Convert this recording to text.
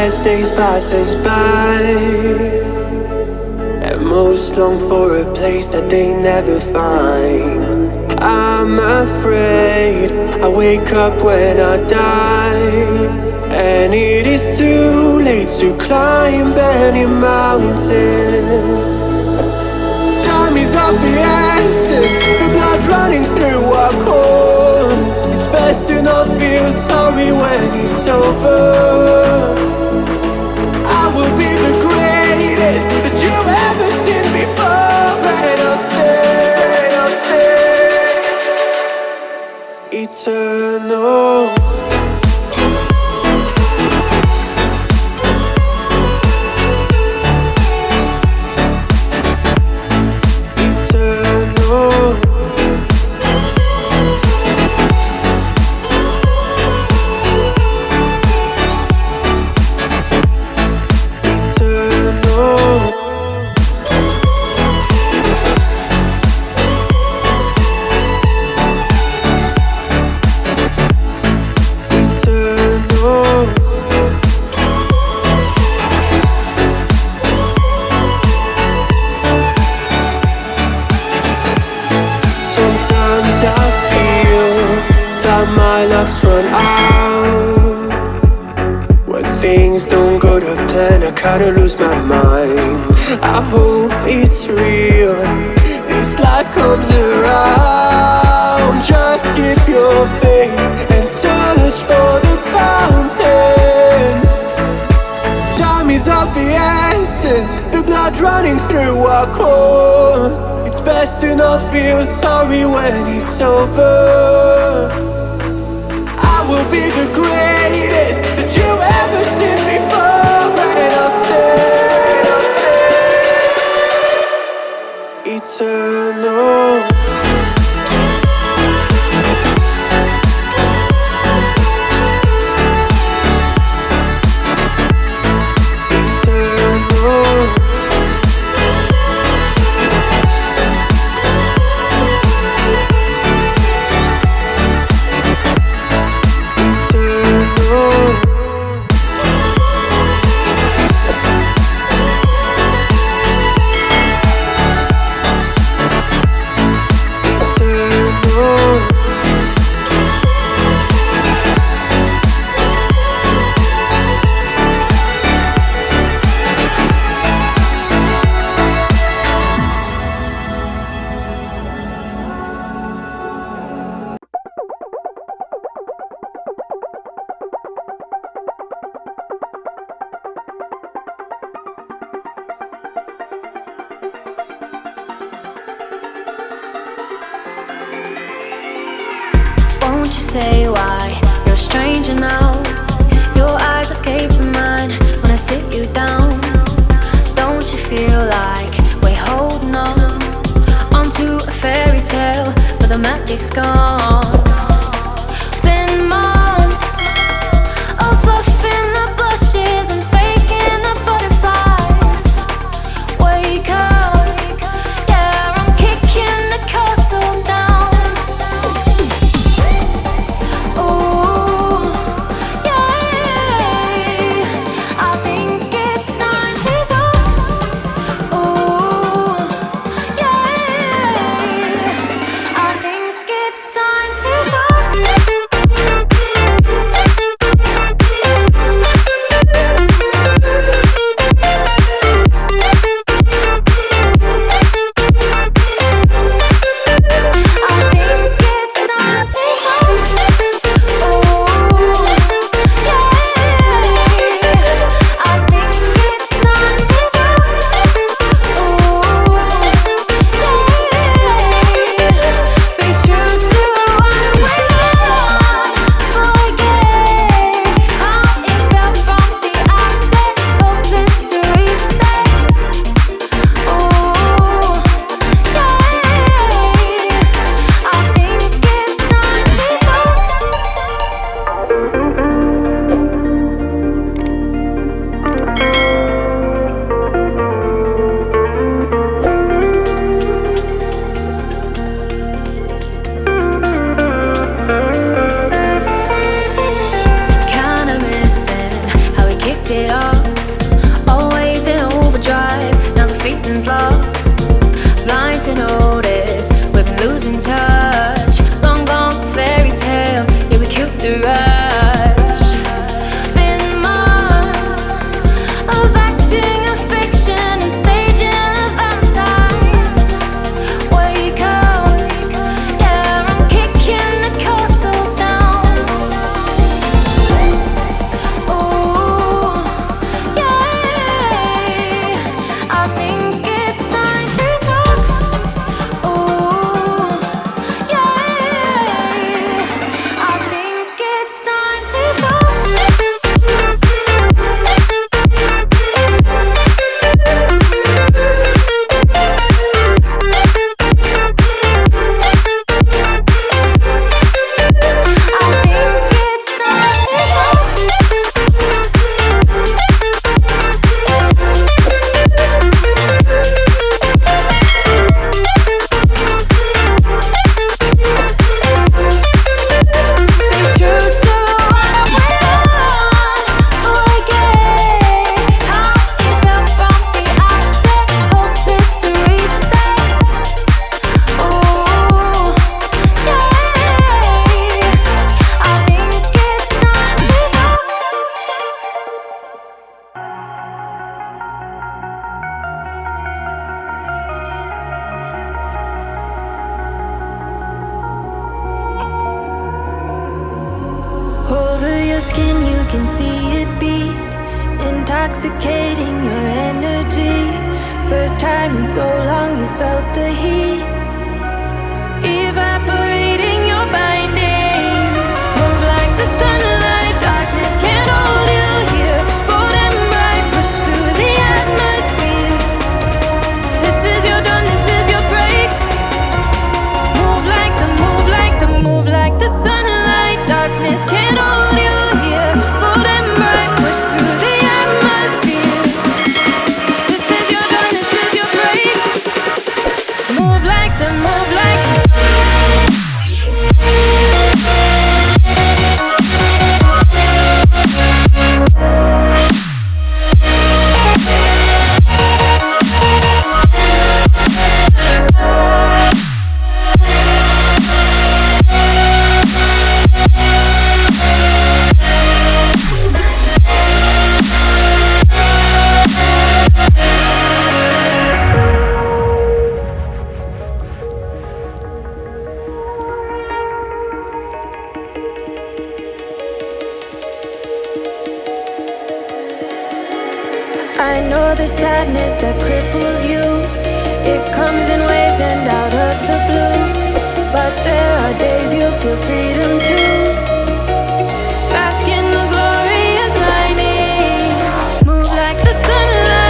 as days pass us by, and most long for a place that they never find. I'm afraid I wake up when I die, and it is too late to climb any mountain. Time is of the essence, the blood running through our core. It's best to not feel sorry when it's over. I will be the greatest that you've ever seen before, and I'll stay eternal. My luck's run out. When things don't go to plan, I kinda lose my mind. I hope it's real, this life comes around. Just keep your faith and search for the fountain. Time is of the essence, the blood running through our core. It's best to not feel sorry when it's over. Will be the greatest that you've ever seen before, and I'll stay eternal. Won't you say why you're a stranger now? Your eyes escape mine when I sit you down. Don't you feel like we're holding on onto a fairy tale, but the magic's gone? Been months of bluffing the blushes and faking the butterflies. Wake up, yeah, I'm kicking the castle down. Time to can see it beat, intoxicating your energy. First time in so long you felt the heat, evaporating your bindings. Move like the sunlight, darkness can't hold you here. Bold and bright, push through the atmosphere. This is your dawn, this is your break. Move like the, move like the, move like the sunlight. Darkness can't hold you here. Bold and bright, push through the atmosphere. This is your dawn, this is your break. Move like the, move like the. I know the sadness that cripples you. It comes in waves and out of the blue. But there are days you feel freedom too.